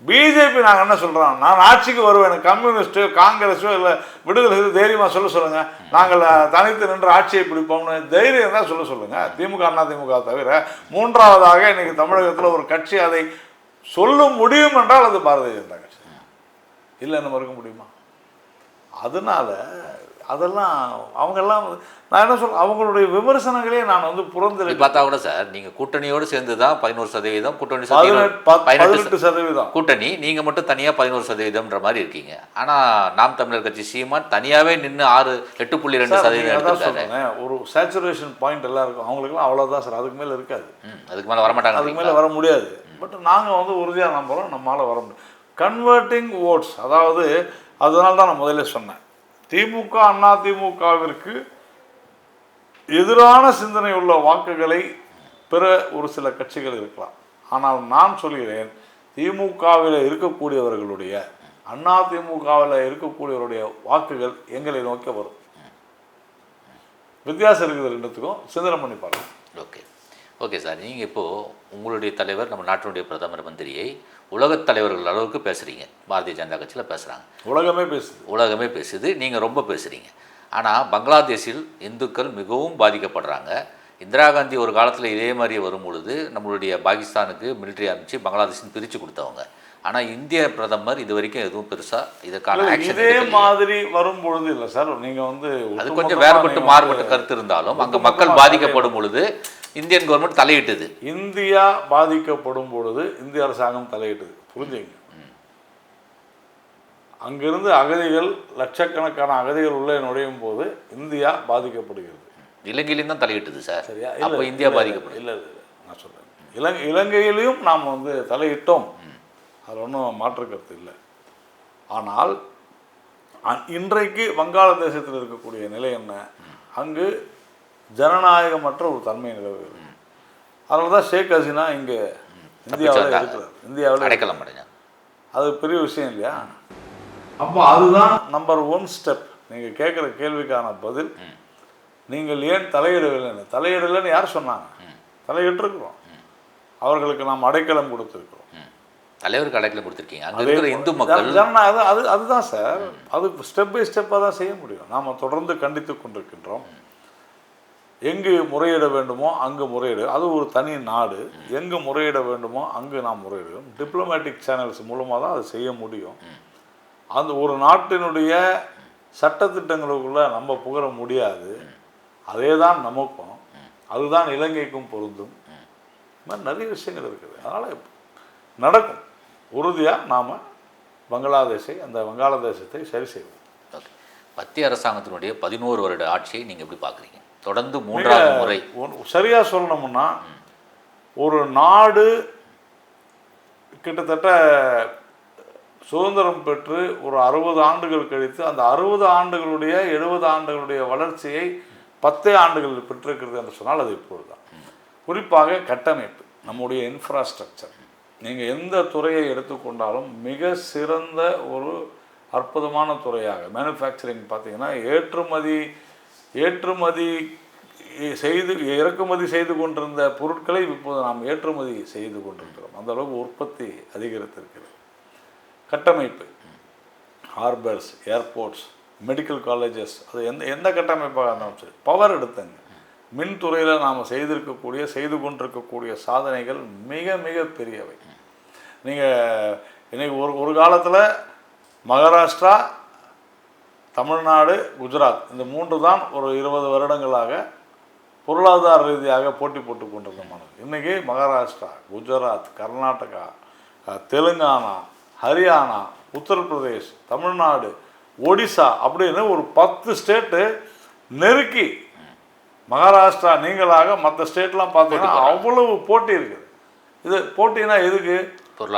Speaker 2: பிஜேபி? நாங்கள் என்ன சொல்கிறோம், நான் ஆட்சிக்கு வருவேன், கம்யூனிஸ்ட்டோ காங்கிரஸோ இல்லை விடுதலை தைரியமாக சொல்லுங்கள், நாங்கள் தனித்து நின்று ஆட்சியை பிடிப்போம்னு தைரியம் தான் சொல்லுங்கள். திமுக அதிமுக தவிர 3வதாக இன்றைக்கி தமிழகத்தில் ஒரு கட்சி அதை சொல்ல முடியும் என்றால் அது பாரதிய ஜனதா கட்சி. இல்லைன்னு மறுக்க முடியுமா? அதனால் அதெல்லாம் அவங்கெல்லாம் நான் என்ன சொல்கிறேன், அவங்களுடைய விமர்சனங்களே நான் வந்து புறந்தள்ளி
Speaker 1: பார்த்தா கூட சார், நீங்கள் கூட்டணியோடு சேர்ந்து தான் 11%, கூட்டணி
Speaker 2: 18%
Speaker 1: கூட்டணி, நீங்கள் மட்டும் தனியாக 11%ன்ற மாதிரி இருக்கீங்க. ஆனால் நாம் தமிழர் கட்சி சீமான் தனியாகவே நின்று 8.2%
Speaker 2: ஒரு சேச்சுரேஷன் பாயிண்ட் எல்லாம் இருக்கும். அவங்களுக்குலாம் அவ்வளோதான் சார், அதுக்கு மேலே இருக்காது.
Speaker 1: அதுக்கு மேலே வரமாட்டாங்க,
Speaker 2: அதுக்கு மேலே வர முடியாது. பட் நாங்கள் வந்து உறுதியாக நம்புகிறோம், நம்மளால் வர முடியும். கன்வெர்ட்டிங் ஓட்ஸ், அதாவது அதனால தான் நான் முதல்ல சொன்னேன், திமுக அதிமுகவிற்கு எதிரான சிந்தனை உள்ள வாக்குகளை பெற ஒரு சில கட்சிகள் இருக்கலாம். ஆனால் நான் சொல்கிறேன், திமுகவில் இருக்கக்கூடியவர்களுடைய அதிமுகவில் இருக்கக்கூடியவருடைய வாக்குகள் எங்களை நோக்கி வரும். வித்தியாசம் இருக்குது ரெண்டுத்துக்கும், சிந்தனை பண்ணி பாருங்கள்.
Speaker 1: ஓகே சார், நீங்கள் இப்போது உங்களுடைய தலைவர் நம்ம நாட்டினுடைய பிரதமர் மந்திரியை உலகத் தலைவர்கள் அளவுக்கு பேசுகிறீங்க, பாரதிய ஜனதா கட்சியில் பேசுகிறாங்க, உலகமே பேசுது, நீங்கள் ரொம்ப பேசுகிறீங்க. ஆனால் பங்களாதேஷில் இந்துக்கள் மிகவும் பாதிக்கப்படுறாங்க. இந்திரா காந்தி ஒரு காலத்தில் இதே மாதிரி வரும் பொழுது நம்மளுடைய பாகிஸ்தானுக்கு மிலிட்ரி அனுப்பிச்சு பங்களாதேஷின் பிரித்து கொடுத்தவங்க. ஆனால் இந்திய பிரதமர் இது வரைக்கும் எதுவும் பெருசாக இதுக்கான ஆக்ஷன்
Speaker 2: இதே மாதிரி வரும்பொழுது இல்லை சார். நீங்கள் வந்து
Speaker 1: அது கொஞ்சம் வேறுபட்டு மாறுபட்ட கருத்து இருந்தாலும் அங்கே மக்கள் பாதிக்கப்படும் பொழுது இந்தியன் கவர்மெண்ட் தலையிட்டது.
Speaker 2: இந்தியா பாதிக்கப்படும் பொழுது இந்திய அரசாங்கம் தலையிட்டது, புரிஞ்சுங்க. அங்கிருந்து அகதிகள், லட்சக்கணக்கான அகதிகள் உள்ளே நுழையும் போது இந்தியா பாதிக்கப்படுகிறது.
Speaker 1: இலங்கையிலையும் தான் தலையிட்டது சார்.
Speaker 2: சரியா?
Speaker 1: அப்போ இந்தியா பாதிக்கப்படும்.
Speaker 2: இல்லை நான் சொல்கிறேன், இலங்கையிலையும் நாம் வந்து தலையிட்டோம், அதில் ஒன்றும் மாற்று கருத்து இல்லை. ஆனால் இன்றைக்கு வங்காளதேசத்தில் இருக்கக்கூடிய நிலை என்ன, அங்கு ஜனநாயகமற்ற ஒரு தன்மை நிலவுகிறது. அதனால தான் ஷேக் ஹசீனா இங்கே இந்தியாவில்
Speaker 1: வந்தாங்க.
Speaker 2: இருக்கிறார். இந்தியாவில்
Speaker 1: அடைக்கலம் அடைஞ்சாங்க.
Speaker 2: அது பெரிய விஷயம் இல்லையா? அப்போ அதுதான் நம்பர் 1 ஸ்டெப். நீங்கள் கேட்குற கேள்விக்கான பதில். நீங்கள் ஏன் தலையிடவில்லைன்னு, தலையிடலைன்னு யார் சொன்னாங்க? தலையிட்டிருக்கிறோம். அவர்களுக்கு நாம் அடைக்கலம் கொடுத்துருக்கிறோம்.
Speaker 1: தலைவருக்கு அடைக்கலம் கொடுத்துருக்கீங்க. அங்கே இருக்கிற இந்து மக்கள்
Speaker 2: அதுதான் சார், அது ஸ்டெப் பை ஸ்டெப்பாக தான் செய்ய முடியும். நாம் தொடர்ந்து கண்டித்து கொண்டிருக்கின்றோம். எங்கு முறையிட வேண்டுமோ அங்கு முறையிடு, அது ஒரு தனி நாடு. எங்கு முறையிட வேண்டுமோ அங்கு நாம் முறையிடுவோம். டிப்ளமேட்டிக் சேனல்ஸ் மூலமாக தான் அதை செய்ய முடியும். அந்த ஒரு நாட்டினுடைய சட்டத்திட்டங்களுக்குள்ளே நம்ம புகழ முடியாது. அதே தான் நமக்கும், அதுதான் இலங்கைக்கும் பொருந்தும். இந்த மாதிரி நிறைய விஷயங்கள் இருக்குது. அதனால் நடக்கும். உறுதியாக நாம் அந்த வங்காளதேசத்தை சரி செய்வோம்.
Speaker 1: ஓகே. மத்திய அரசாங்கத்தினுடைய 11 வருட ஆட்சியை நீங்கள் எப்படி பார்க்குறீங்க? தொடர்ந்து 3வது முறை.
Speaker 2: சரியாக சொல்லணும்னா, ஒரு நாடு கிட்டத்தட்ட சுதந்திரம் பெற்று ஒரு 60 ஆண்டுகள் கழித்து அந்த 60 ஆண்டுகளுடைய 70 ஆண்டுகளுடைய வளர்ச்சியை 10 ஆண்டுகள் பெற்றிருக்கிறது என்று சொன்னால் அது இப்பொழுது தான். குறிப்பாக கட்டமைப்பு, நம்முடைய இன்ஃப்ராஸ்ட்ரக்சர், நீங்கள் எந்த துறையை எடுத்துக்கொண்டாலும் மிக சிறந்த ஒரு அற்புதமான துறையாக மேனுஃபேக்சரிங் பார்த்தீங்கன்னா, ஏற்றுமதி இறக்குமதி செய்து கொண்டிருந்த பொருட்களை இப்போது நாம் ஏற்றுமதி செய்து கொண்டிருக்கிறோம். அந்த அளவுக்கு உற்பத்தி அதிகரித்திருக்கிறது. கட்டமைப்பு, ஹார்பர்ஸ், ஏர்போர்ட்ஸ், மெடிக்கல் காலேஜஸ், அது எந்த கட்டமைப்பாக இருந்தாலும் சரி. பவர் எடுத்துங்க, மின்துறையில் நாம் செய்து கொண்டிருக்கக்கூடிய சாதனைகள் மிக மிக பெரியவை. நீங்கள் இன்றைக்கி ஒரு காலத்தில் மகாராஷ்டிரா, தமிழ்நாடு, குஜராத் இந்த 3 தான் ஒரு 20 வருடங்களாக பொருளாதார ரீதியாக போட்டி போட்டு கொண்டிருந்தோம். இன்றைக்கி மகாராஷ்டிரா, குஜராத், கர்நாடகா, தெலுங்கானா, ஹரியானா, உத்தரப்பிரதேஷ், தமிழ்நாடு, ஒடிசா அப்படின்னு ஒரு 10 ஸ்டேட்டு நெருக்கி, மகாராஷ்டிரா நீங்களாக மற்ற ஸ்டேட்லாம் பார்த்தீங்கன்னா அவ்வளவு போட்டி இருக்குது. இது போட்டினா எதுக்கு?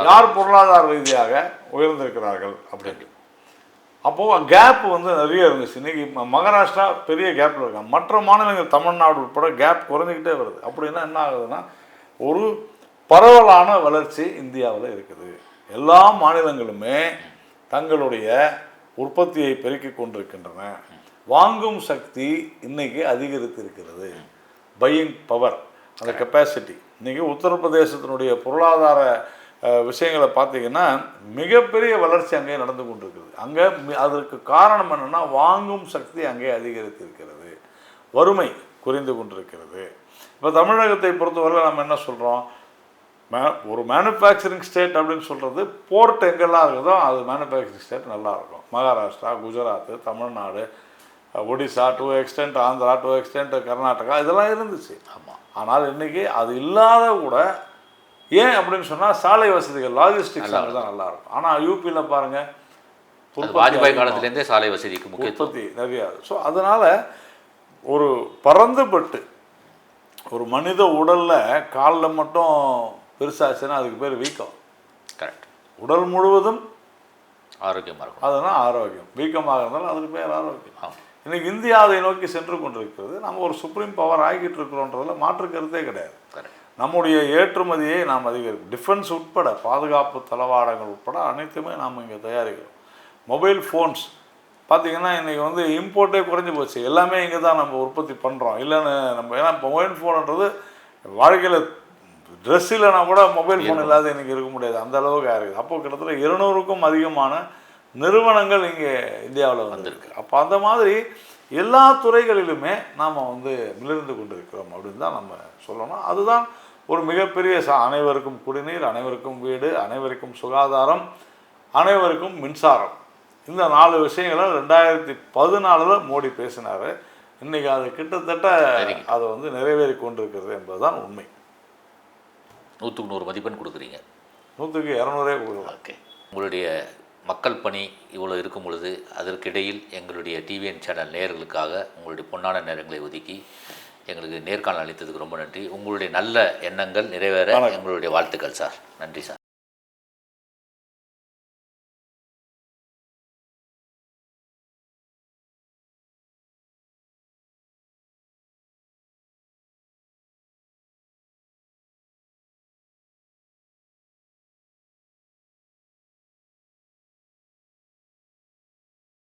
Speaker 2: யார் பொருளாதார ரீதியாக உயர்ந்திருக்கிறார்கள் அப்படின்னு. அப்போது கேப் நிறைய இருந்துச்சு. இன்றைக்கி மகாராஷ்டிரா பெரிய கேப்பில் இருக்காங்க. மற்ற மாநிலங்கள் தமிழ்நாடு உட்பட கேப் குறைஞ்சிக்கிட்டே வருது. அப்படின்னா என்ன ஆகுதுன்னா, ஒரு பரவலான வளர்ச்சி இந்தியாவில் இருக்குது. எல்லா மாநிலங்களுமே தங்களுடைய உற்பத்தியை பெருக்கிக் கொண்டிருக்கின்றன. வாங்கும் சக்தி இன்னைக்கு அதிகரித்து இருக்கிறது. பையிங் பவர், அந்த கெப்பாசிட்டி. இன்றைக்கி உத்தரப்பிரதேசத்தினுடைய பொருளாதார விஷயங்களை பார்த்தீங்கன்னா மிகப்பெரிய வளர்ச்சி அங்கே நடந்து கொண்டிருக்கிறது. அங்கே அதற்கு காரணம் என்னென்னா, வாங்கும் சக்தி அங்கே அதிகரித்து இருக்கிறது, வறுமை குறைந்து கொண்டிருக்கிறது. இப்போ தமிழகத்தை பொறுத்தவரை நம்ம என்ன சொல்கிறோம்? ஒரு மேனுஃபேக்சரிங் ஸ்டேட் அப்படின்னு சொல்கிறது, போர்ட் எங்கெல்லாம் இருக்குதோ அது மேனுஃபேக்சரிங் ஸ்டேட் நல்லாயிருக்கும். Maharashtra, Gujarat, Tamil Nadu, Odisha, to extent Andhra, to extent Karnataka, இதெல்லாம் இருந்துச்சு. ஆமாம். ஆனால் இன்றைக்கி அது இல்லாத கூட, ஏன் அப்படின்னு சொன்னால் சாலை வசதிகள், லாஜிஸ்டிக்ஸ் தான் நல்லாயிருக்கும். ஆனால் யூபியில் பாருங்கள்,
Speaker 1: வாஜ்பாய் காலத்துலேருந்தே சாலை வசதிக்கு
Speaker 2: உற்பத்தி நிறையா. ஸோ அதனால் ஒரு பறந்துபட்டு ஒரு மனித உடலில் காலில் மட்டும் பெருசாச்சுன்னா அதுக்கு பேர் வீக்கம்.
Speaker 1: கரெக்ட்.
Speaker 2: உடல் முழுவதும்
Speaker 1: ஆரோக்கியமாக இருக்கும்.
Speaker 2: அதுதான் ஆரோக்கியம். வீக்கமாக இருந்தாலும் அதுக்கு பேர் ஆரோக்கியம். இன்றைக்கி இந்தியா அதை நோக்கி சென்று கொண்டிருக்கிறது. நம்ம ஒரு சுப்ரீம் பவர் ஆகிட்டு இருக்கிறோன்றதில் மாற்று கருத்தே கிடையாது. நம்முடைய ஏற்றுமதியை நாம் அதிகரிக்கும். டிஃபென்ஸ் உட்பட, பாதுகாப்பு தளவாடங்கள் உட்பட அனைத்துமே நாம் இங்கே தயாரிக்கிறோம். மொபைல் ஃபோன்ஸ் பார்த்திங்கன்னா இன்றைக்கி இம்போர்ட்டே குறைஞ்சி போச்சு. எல்லாமே இங்கே தான் நம்ம உற்பத்தி பண்ணுறோம். இல்லைன்னு நம்ம, ஏன்னா மொபைல் ஃபோனுன்றது வாழ்க்கையில் ட்ரெஸ் இல்லைனா கூட மொபைல் ஃபோன் இல்லாத இன்றைக்கி இருக்க முடியாது, அந்த அளவுக்கு ஆகிருக்குது. அப்போது கிட்டத்தட்ட 200க்கும் அதிகமான நிறுவனங்கள் இங்கே இந்தியாவில் வந்திருக்கு. அப்போ அந்த மாதிரி எல்லா துறைகளிலுமே நாம் மிளிர்ந்து கொண்டிருக்கிறோம் அப்படின்னு தான் நம்ம சொல்லணும். அதுதான் ஒரு மிகப்பெரிய அனைவருக்கும் குடிநீர், அனைவருக்கும் வீடு, அனைவருக்கும் சுகாதாரம், அனைவருக்கும் மின்சாரம். இந்த 4 விஷயங்களை 2014 மோடி பேசினார். இன்றைக்கி அது கிட்டத்தட்ட அது நிறைவேறி கொண்டிருக்கிறது என்பதுதான் உண்மை.
Speaker 1: 100க்கு 100 மதிப்பெண் கொடுக்குறீங்க.
Speaker 2: 100க்கு 200 கொடுக்கலாம்.
Speaker 1: ஓகே. உங்களுடைய மக்கள் பணி இவ்வளோ இருக்கும் பொழுது, அதற்கிடையில் எங்களுடைய டிவிஎன் சேனல் நேயர்களுக்காக உங்களுடைய பொன்னான நேரங்களை ஒதுக்கி எங்களுக்கு நேர்காணல் அளித்ததுக்கு ரொம்ப நன்றி. உங்களுடைய நல்ல எண்ணங்கள் நிறைவேற எங்களுடைய வாழ்த்துக்கள் சார். நன்றி சார்.